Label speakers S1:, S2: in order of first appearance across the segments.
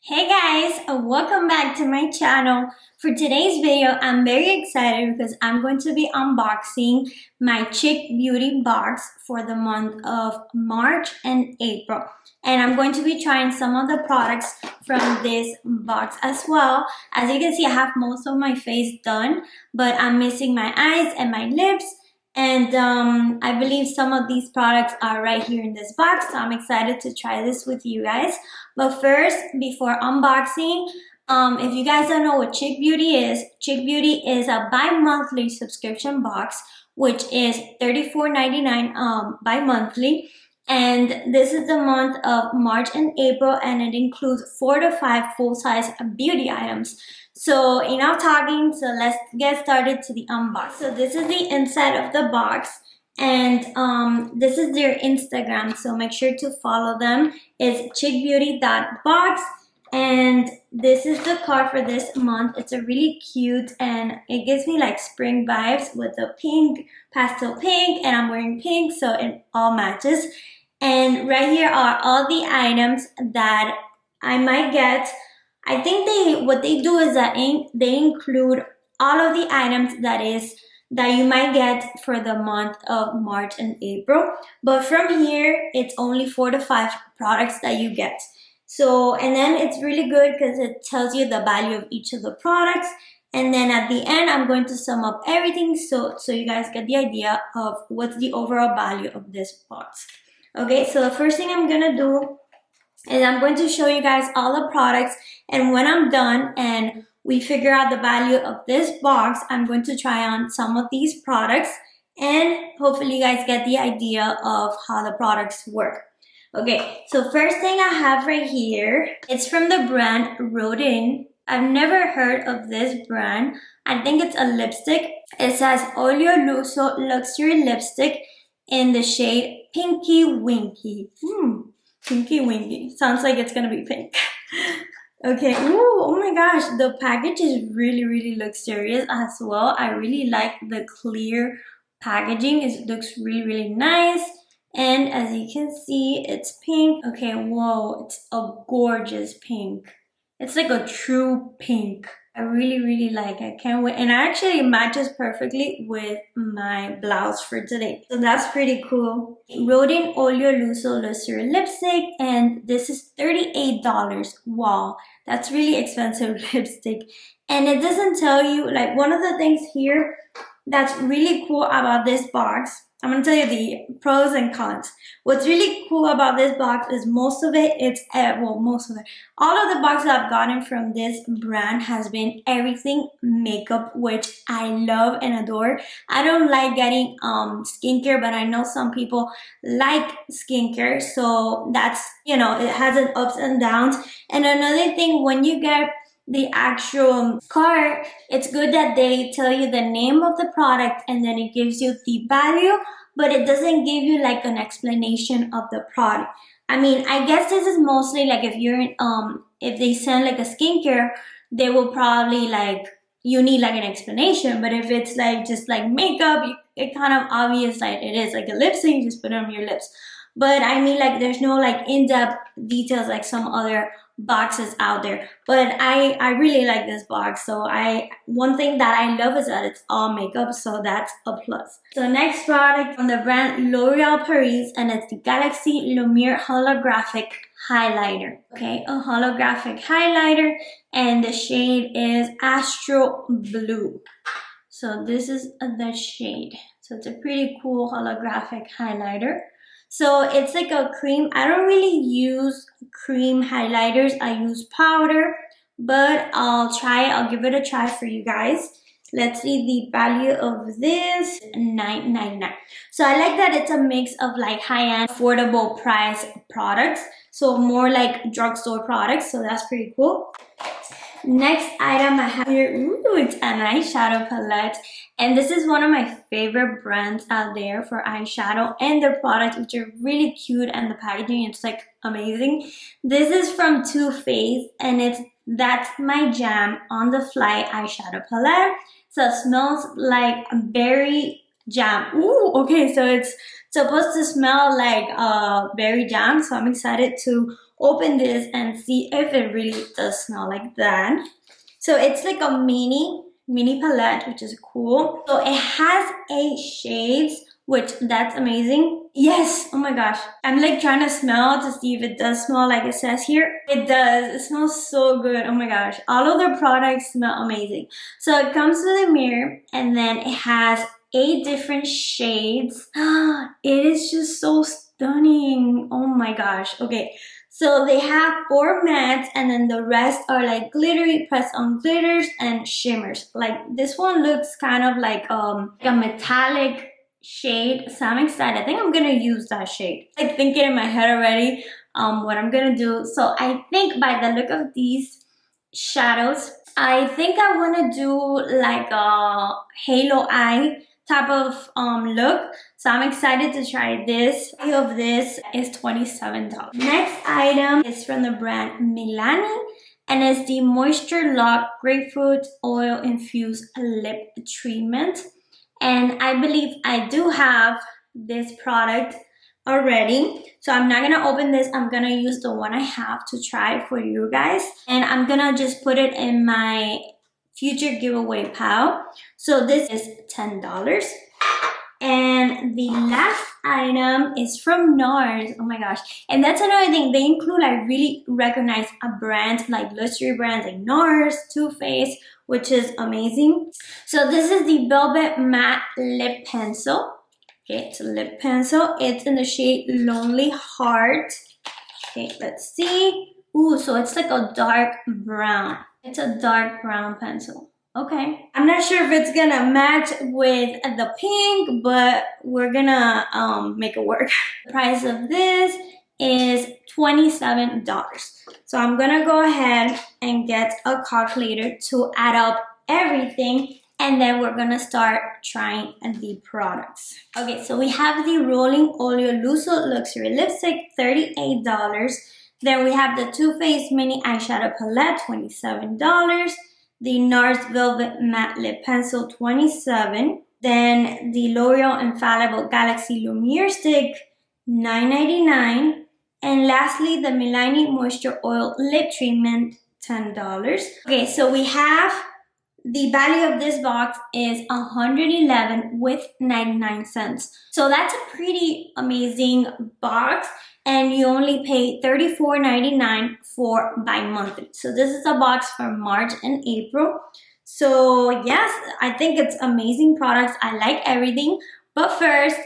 S1: Hey guys, welcome back to my channel. For today's video, I'm very excited because I'm going to be unboxing my Chic Beauty box for the month of March and April. And I'm going to be trying some of the products from this box as well. As you can see, I have most of my face done, but I'm missing my eyes and my lips. And I believe some of these products are right here in this box, so I'm excited to try this with you guys. But first, before unboxing, if you guys don't know what Chic Beauty is a bi-monthly subscription box, which is $34.99 bi-monthly. And this is the month of March and April, and it includes 4 to 5 full-size beauty items. So enough talking, so let's get started to the unbox. So this is the inside of the box, and this is their Instagram, so make sure to follow them. It's chicbeauty.box, and this is the card for this month. It's a really cute, and it gives me like spring vibes with a pink, pastel pink, and I'm wearing pink, so it all matches. And right here are all the items that I might get. I think what they do is that they include all of the items that you might get for the month of March and April. But from here, it's only 4 to 5 products that you get. So, and then it's really good because it tells you the value of each of the products. And then at the end, I'm going to sum up everything so you guys get the idea of what's the overall value of this box. Okay, so the first thing I'm gonna do is I'm going to show you guys all the products, and when I'm done and we figure out the value of this box, I'm going to try on some of these products, and hopefully you guys get the idea of how the products work. Okay, so first thing I have right here, it's from the brand Rodin. I've never heard of this brand. I think it's a lipstick. It says Olio Lusso Luxury Lipstick in the shade Pinky Winky. Pinky Winky. Sounds like it's gonna be pink. Okay. Ooh, oh my gosh. The package is really luxurious as well. I really like the clear packaging. It looks really nice. And as you can see, it's pink. Okay, whoa. It's a gorgeous pink. It's like a true pink. I really like it. I can't wait. And actually it matches perfectly with my blouse for today. So that's pretty cool. Rodin Olio Lusso Luxury Lipstick, and this is $38. Wow, that's really expensive lipstick. And it doesn't tell you, like, one of the things here that's really cool about this box, I'm going to tell you the pros and cons. What's really cool about this box is most of it, all of the boxes I've gotten from this brand has been everything makeup, which I love and adore. I don't like getting skincare, but I know some people like skincare, so that's, it has its ups and downs. And another thing, when you get the actual card, it's good that they tell you the name of the product and then it gives you the value, but it doesn't give you like an explanation of the product. I mean, I guess this is mostly like if they send like a skincare, they will probably you need like an explanation. But if it's like just like makeup, it kind of obvious like it is like a lipstick, you just put it on your lips. But I mean, like, there's no like in-depth details like some other boxes out there. But I really like this box. So one thing that I love is that it's all makeup, so that's a plus. So next product from the brand L'Oreal Paris, and it's the Galaxy Lumiere Holographic Highlighter. Okay, a holographic highlighter, and the shade is Astro Blue. So this is the shade. So it's a pretty cool holographic highlighter. So it's like a cream. I don't really use cream highlighters. I use powder, but I'll give it a try for you guys. Let's see the value of this, $9.99. So I like that it's a mix of like high-end, affordable price products. So more like drugstore products. So that's pretty cool. Next item I have here, it's an eyeshadow palette, and this is one of my favorite brands out there for eyeshadow, and their products, which are really cute, and the packaging, it's like amazing. This is from Too Faced, and That's My Jam On The Fly eyeshadow palette. So it smells like berry jam. Ooh, okay, so it's supposed to smell like berry jam, so I'm excited to open this and see if it really does smell like that. So it's like a mini palette, which is cool. So it has 8 shades, which that's amazing. Yes, oh my gosh. I'm like trying to smell to see if it does smell like it says here. It does, it smells so good, oh my gosh. All of their products smell amazing. So it comes with a mirror and then it has 8 different shades. It is just so stunning, oh my gosh. Okay, so they have 4 mattes and then the rest are like glittery press-on glitters and shimmers. Like this one looks kind of like a metallic shade, so I'm excited. I think I'm gonna use that shade. Like thinking in my head already what I'm gonna do. So I think by the look of these shadows, I think I want to do like a halo eye type of look. So I'm excited to try this. The value of this is $27. Next item is from the brand Milani and it's the Moisture Lock Grapefruit Oil Infused Lip Treatment. And I believe I do have this product already. So I'm not gonna open this. I'm gonna use the one I have to try for you guys. And I'm gonna just put it in my future giveaway pile. So this is $10. And the last item is from Nars. Oh my gosh. And that's another thing. They include like really recognized a brand like luxury brands like Nars, Too Faced, which is amazing. So this is the Velvet Matte Lip Pencil. Okay, it's a lip pencil. It's in the shade Lonely Heart. Okay, let's see. Ooh, so it's like a dark brown. It's a dark brown pencil. Okay. I'm not sure if it's gonna match with the pink, but we're gonna make it work. The price of this is $27. So I'm gonna go ahead and get a calculator to add up everything and then we're gonna start trying the products. Okay, so we have the Rolling Oleo Lusso Luxury Lipstick, $38. Then we have the Too Faced Mini Eyeshadow Palette, $27. The Nars Velvet Matte Lip Pencil, $27. Then the L'Oreal Infallible Galaxy Lumiere Stick, $9.99. And lastly, the Milani Moisture Oil Lip Treatment, $10. Okay, so we have the value of this box is $111 with 99 cents. So that's a pretty amazing box and you only pay $34.99 for bi-monthly. So this is a box for March and April. So yes, I think it's amazing products. I like everything. But first,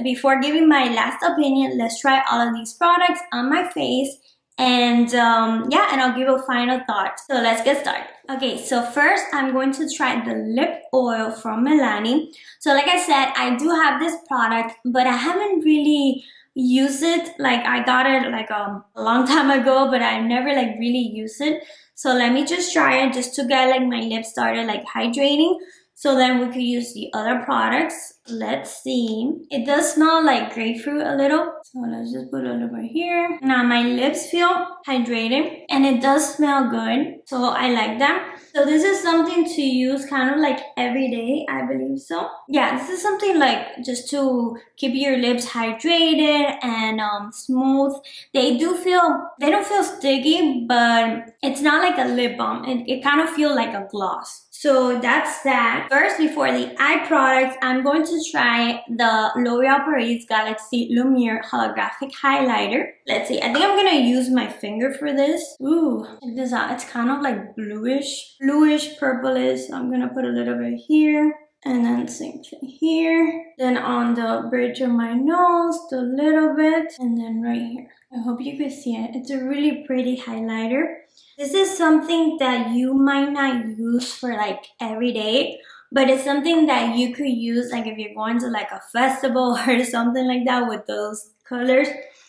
S1: before giving my last opinion, let's try all of these products on my face. And yeah, and I'll give a final thought. So let's get started. Okay, so first I'm going to try the lip oil from Milani. So like I said, I do have this product, but I haven't really used it. Like I got it like a long time ago, but I never like really used it. So let me just try it just to get like my lips started like hydrating. So then we could use the other products. Let's see. It does smell like grapefruit a little. So let's just put a little bit here. Now my lips feel hydrated and it does smell good. So I like them. So this is something to use kind of like every day, I believe so. Yeah, this is something like just to keep your lips hydrated and smooth. They don't feel sticky, but it's not like a lip balm. It kind of feels like a gloss. So that's that. First, before the eye products, I'm going to try the L'Oreal Paris Galaxy Lumiere Holographic Highlighter. Let's see. I think I'm going to use my finger for this. Ooh, check this out. It's kind of like bluish, purplish. I'm going to put a little bit here. And then same thing here. Then on the bridge of my nose, a little bit. And then right here. I hope you can see it. It's a really pretty highlighter. This is something that you might not use for like every day, but it's something that you could use like if you're going to like a festival or something like that with those colors.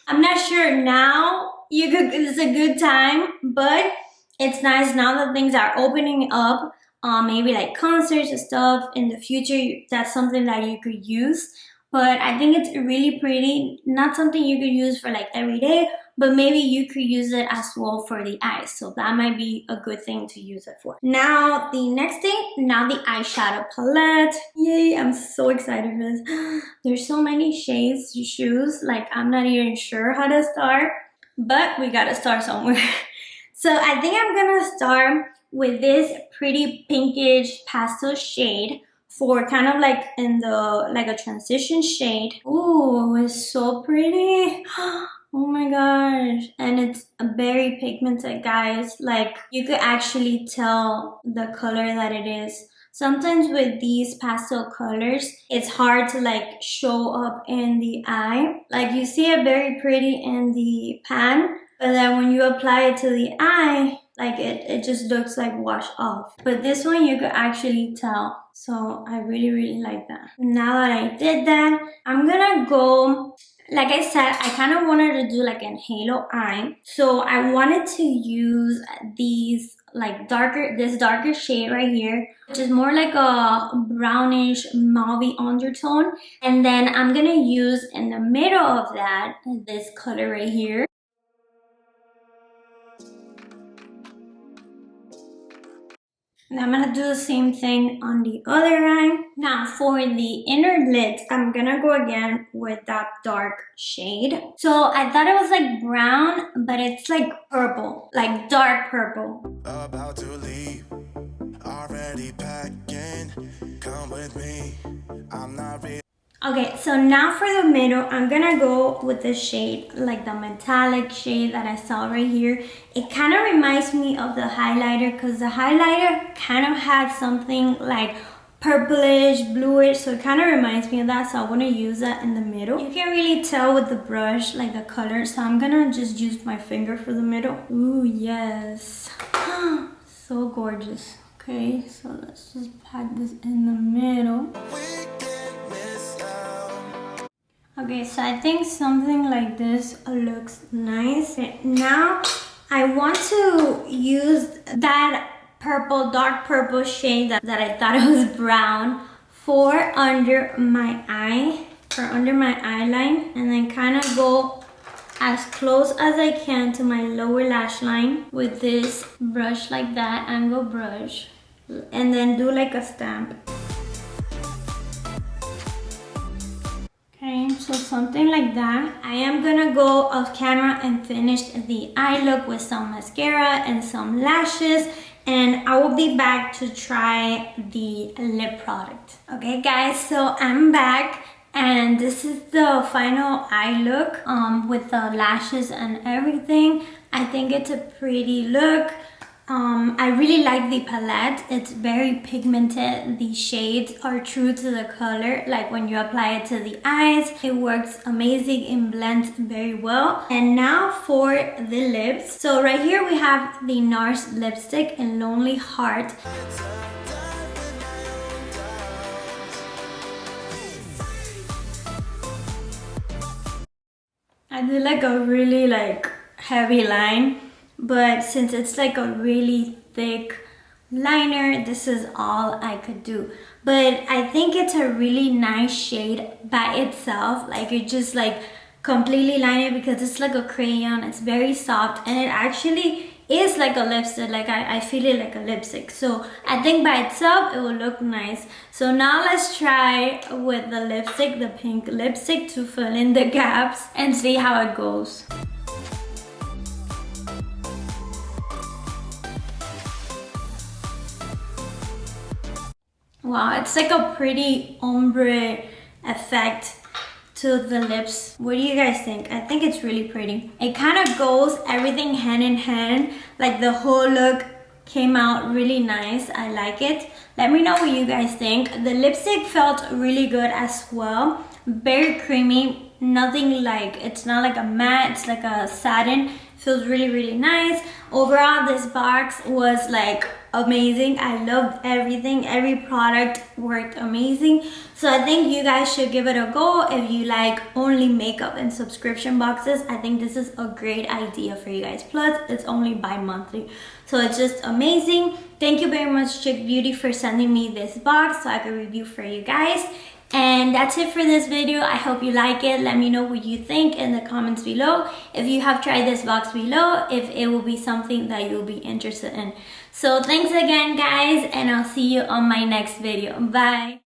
S1: I'm not sure now it's a good time, but it's nice now that things are opening up. Maybe like concerts and stuff in the future, that's something that you could use. But I think it's really pretty, not something you could use for like every day, but maybe you could use it as well for the eyes. So that might be a good thing to use it for. Now the next thing, the eyeshadow palette. Yay, I'm so excited for this. There's so many shades to choose, like I'm not even sure how to start. but we gotta start somewhere. So I think I'm gonna start with this pretty pinkish pastel shade for kind of like in the, like a transition shade. Ooh, it's so pretty. Oh my gosh. And it's very pigmented, guys. Like, you could actually tell the color that it is. Sometimes with these pastel colors, it's hard to like show up in the eye. Like, you see it very pretty in the pan, but then when you apply it to the eye, like it just looks like washed off. But this one you could actually tell. So I really like that. Now that I did that, I'm gonna go, like I said, I kind of wanted to do like an halo eye. So I wanted to use these like this darker shade right here, which is more like a brownish mauve undertone. And then I'm gonna use in the middle of that, this color right here. And I'm gonna do the same thing on the other eye. Now for the inner lids, I'm gonna go again with that dark shade. So I thought it was like brown, but it's like purple, like dark purple. About to leave, already packing, come with me, I'm not ready. Okay, so now for the middle, I'm gonna go with the shade, like the metallic shade that I saw right here. It kind of reminds me of the highlighter, because the highlighter kind of had something like purplish, bluish, so it kind of reminds me of that, so I want to use that in the middle. You can really tell with the brush, like the color, so I'm gonna just use my finger for the middle. Ooh, yes. So gorgeous. Okay, so let's just pat this in the middle. Okay, so I think something like this looks nice. Okay, now I want to use that purple, dark purple shade that I thought it was brown for under my eye, for under my eyeline, and then kind of go as close as I can to my lower lash line with this brush like that, angle brush, and then do like a stamp. Okay, so something like that. I am gonna go off camera and finish the eye look with some mascara and some lashes, and I will be back to try the lip product. Okay guys, so I'm back and this is the final eye look with the lashes and everything. I think it's a pretty look. I really like the palette. It's very pigmented. The shades are true to the color. Like when you apply it to the eyes, it works amazing and blends very well. And now for the lips. So right here we have the Nars lipstick in Lonely Heart. I do like a really like heavy line, but since it's like a really thick liner, this is all I could do. But I think it's a really nice shade by itself. Like you just like completely line it because it's like a crayon. It's very soft and it actually is like a lipstick. Like I feel it like a lipstick. So I think by itself it will look nice. So now let's try with the lipstick, the pink lipstick, to fill in the gaps and see how it goes. Wow, it's like a pretty ombre effect to the lips. What do you guys think? I think it's really pretty. It kind of goes everything hand in hand. Like the whole look came out really nice. I like it. Let me know what you guys think. The lipstick felt really good as well. Very creamy. Nothing like, it's not like a matte, it's like a satin. Feels really nice. Overall, this box was like amazing. I loved everything. Every product worked amazing. So I think you guys should give it a go if you like only makeup and subscription boxes. I think this is a great idea for you guys. Plus, it's only bi-monthly. So it's just amazing. Thank you very much, Chic Beauty, for sending me this box so I could review for you guys. And that's it for this video. I hope you like it. Let me know what you think in the comments below. If you have tried this box below, if it will be something that you'll be interested in. So thanks again, guys, and I'll see you on my next video. Bye.